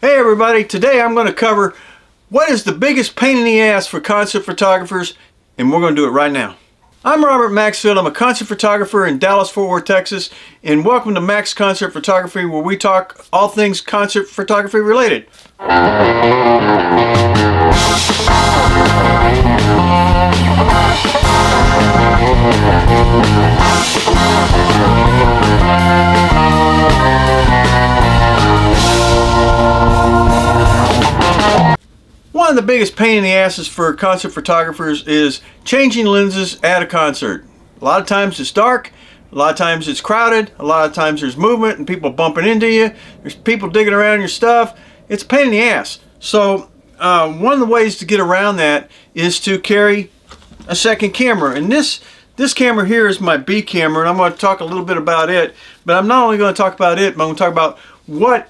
Hey everybody, today I'm going to cover what is the biggest pain in the ass for concept photographers, and we're going to do it right now. I'm Robert Maxfield. I'm a concept photographer in Dallas, Fort Worth, Texas, and welcome to Max Concept Photography, where we talk all things concept photography related. One of the biggest pain in the asses for concept photographers is changing lenses at a concert. A lot of times it's dark, a lot of times it's crowded, a lot of times there's movement and people bumping into you, there's people digging around your stuff. It's a pain in the ass. So one of the ways to get around that is to carry a second camera. And this camera here is my B camera, and I'm going to talk a little bit about it. But I'm not only going to talk about it, but I'm going to talk about what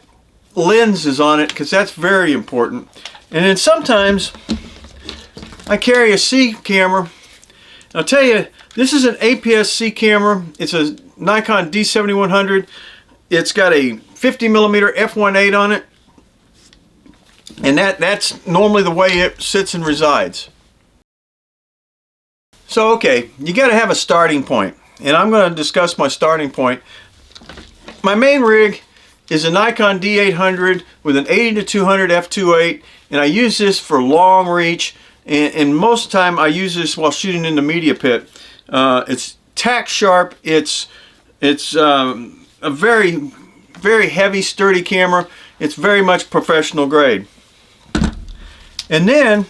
lens is on it, because that's very important. And then sometimes I carry a C camera. I'll tell you, this is an APS-C camera. It's a Nikon D7100. It's got a 50mm f1.8 on it. And that's normally the way it sits and resides. So okay, you got to have a starting point. And I'm going to discuss my starting point. My main rig is a Nikon D800 with an 80-200 f2.8, and I use this for long reach, and most of the time I use this while shooting in the media pit. It's tack sharp. It's a very heavy, sturdy camera. It's very much professional grade. And then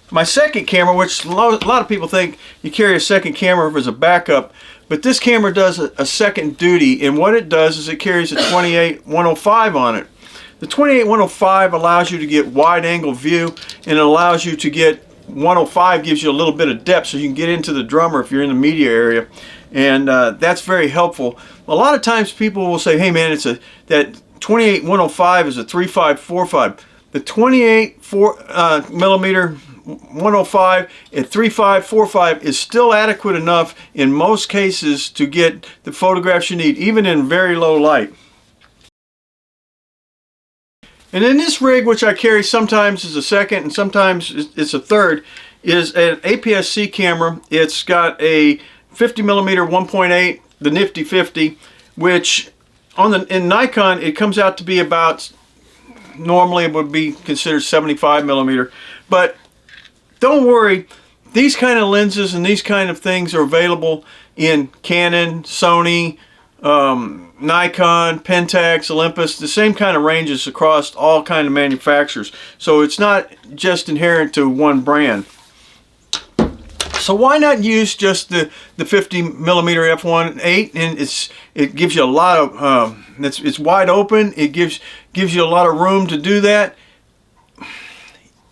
my second camera, which a lot of people think you carry a second camera as a backup, but this camera does a second duty, and what it does is it carries a 28-105 on it. The 28-105 allows you to get wide angle view, and it allows you to get 105 gives you a little bit of depth so you can get into the drummer if you're in the media area, and that's very helpful. A lot of times people will say, hey man, that 28-105 is a 3.5-4.5. The 28-millimeter 105 at 3.5-4.5 is still adequate enough in most cases to get the photographs you need, even in very low light. And in this rig, which I carry sometimes as a second and sometimes it's a third, is an APS-C camera. It's got a 50mm 1.8, the nifty 50, which in Nikon it comes out to be about, normally it would be considered 75mm, but don't worry, these kind of lenses and these kind of things are available in Canon, Sony, Nikon, Pentax, Olympus, the same kind of ranges across all kind of manufacturers. So it's not just inherent to one brand. So why not use just the 50mm f1.8? And it gives you a lot of it's wide open. It gives you a lot of room to do that.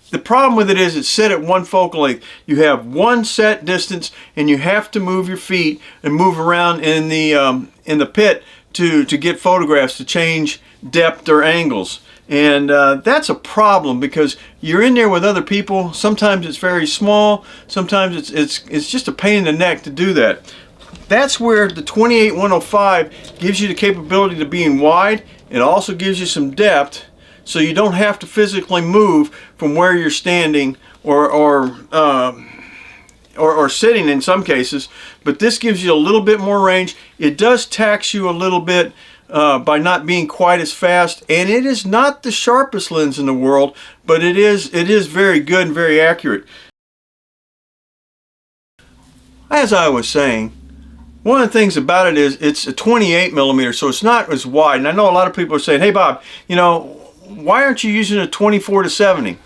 The problem with it is it's set at one focal length. You have one set distance, and you have to move your feet and move around in the pit to get photographs, to change depth or angles. And that's a problem because you're in there with other people. Sometimes it's very small. Sometimes it's just a pain in the neck to do that. That's where the 28-105 gives you the capability to being wide. It also gives you some depth, so you don't have to physically move from where you're standing or sitting in some cases. But this gives you a little bit more range. It does tax you a little bit by not being quite as fast, and it is not the sharpest lens in the world, but it is very good and very accurate. As I was saying, one of the things about it is it's a 28mm, so it's not as wide. And I know a lot of people are saying, hey Bob, you know, why aren't you using a 24-70?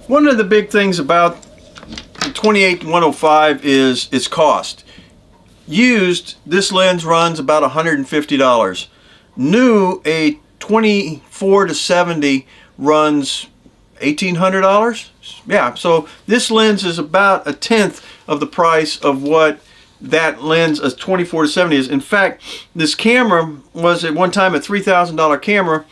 One of the big things about the 28-105 is its cost. Used, this lens runs about $150. New, a 24-70 runs $1,800. Yeah, so this lens is about a tenth of the price of what that lens, a 24-70 is. In fact, this camera was at one time a $3,000 camera,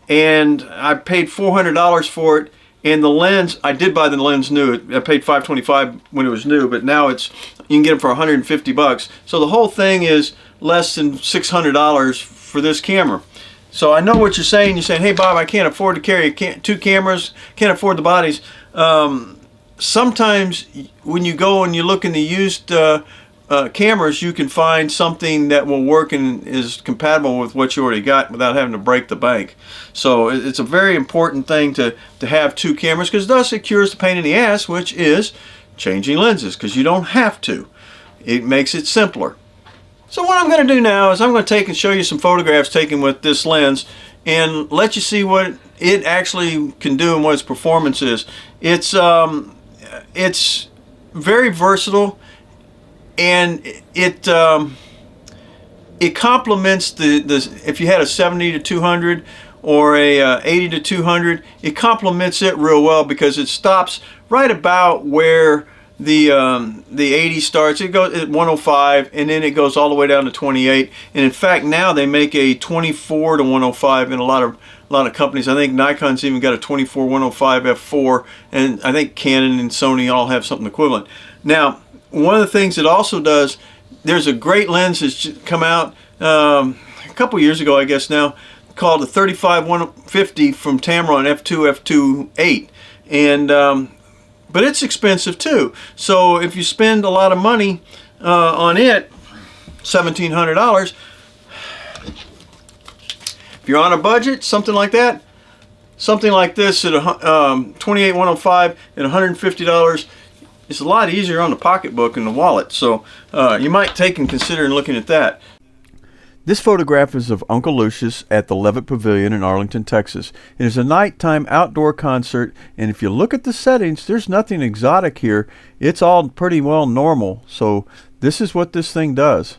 and I paid $400 for it. And the lens, I did buy the lens new. I paid $525 when it was new, but now you can get it for $150. So the whole thing is less than $600 for this camera. So I know what you're saying. You're saying, hey Bob, I can't afford to carry two cameras, can't afford the bodies. Sometimes when you go and you look in the used cameras, you can find something that will work and is compatible with what you already got without having to break the bank. So it's a very important thing to have two cameras, because thus it cures the pain in the ass, which is changing lenses, because you don't have to. It makes it simpler. So what I'm going to do now is I'm going to take and show you some photographs taken with this lens and let you see what it actually can do and what its performance is. It's very versatile, and it complements the if you had a 70 to 200 or a 80 to 200, it complements it real well, because it stops right about where the 80 starts. It goes at 105 and then it goes all the way down to 28. And in fact, now they make a 24 to 105 in a lot of companies. I think Nikon's even got a 24 105 f4, and I think Canon and Sony all have something equivalent. Now, one of the things it also does, there's a great lens that's come out a couple years ago, I guess now, called the 35-150 from Tamron f2 f2.8, and but it's expensive too. So if you spend a lot of money on it, $1,700, if you're on a budget, something like that, something like this at 28-105 at $150, it's a lot easier on the pocketbook and the wallet. So you might take and consider looking at that. This photograph is of Uncle Lucius at the Levitt Pavilion in Arlington, Texas. It is a nighttime outdoor concert, and if you look at the settings, there's nothing exotic here. It's all pretty well normal. So this is what this thing does.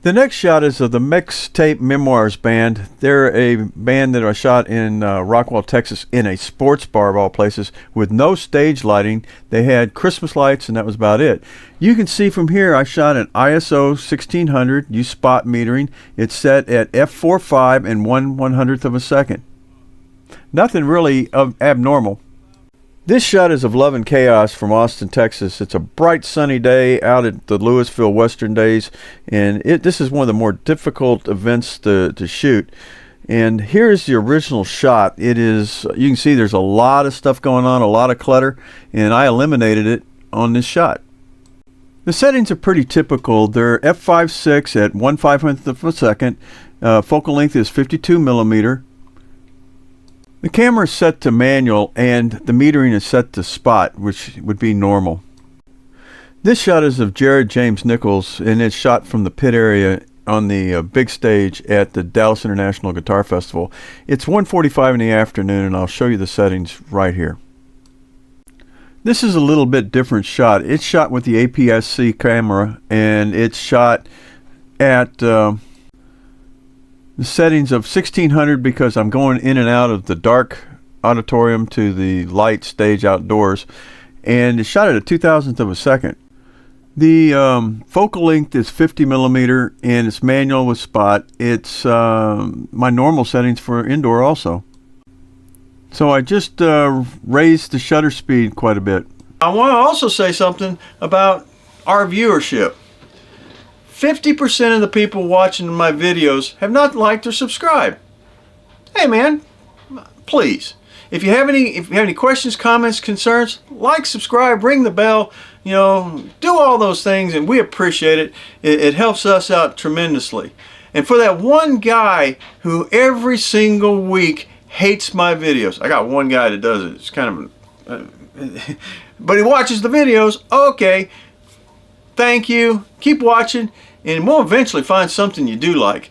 The next shot is of the Mixtape Memoirs band. They're a band that I shot in Rockwall, Texas, in a sports bar of all places, with no stage lighting. They had Christmas lights, and that was about it. You can see from here I shot an ISO 1600, use spot metering. It's set at f4.5 and 1/100th of a second. Nothing really abnormal. This shot is of Love and Chaos from Austin, Texas. It's a bright sunny day out at the Louisville Western Days, and this is one of the more difficult events to shoot. And here's the original shot. It is, you can see there's a lot of stuff going on, a lot of clutter, and I eliminated it on this shot. The settings are pretty typical. They're f5.6 at 1/500th of a second. Focal length is 52 millimeter. The camera is set to manual, and the metering is set to spot, which would be normal. This shot is of Jared James Nichols, and it's shot from the pit area on the big stage at the Dallas International Guitar Festival. It's 1:45 in the afternoon, and I'll show you the settings right here. This is a little bit different shot. It's shot with the APS-C camera, and it's shot at the settings of 1600, because I'm going in and out of the dark auditorium to the light stage outdoors, and it's shot at a 2,000th of a second. The focal length is 50 millimeter, and it's manual with spot. It's my normal settings for indoor also. So I just raised the shutter speed quite a bit. I want to also say something about our viewership. 50% of the people watching my videos have not liked or subscribed. Hey man, please. If you have any questions, comments, concerns, like, subscribe, ring the bell, you know, do all those things, and we appreciate it. It helps us out tremendously. And for that one guy who every single week hates my videos, I got one guy that does it. It's kind of, but he watches the videos. Okay, thank you. Keep watching, and we'll eventually find something you do like.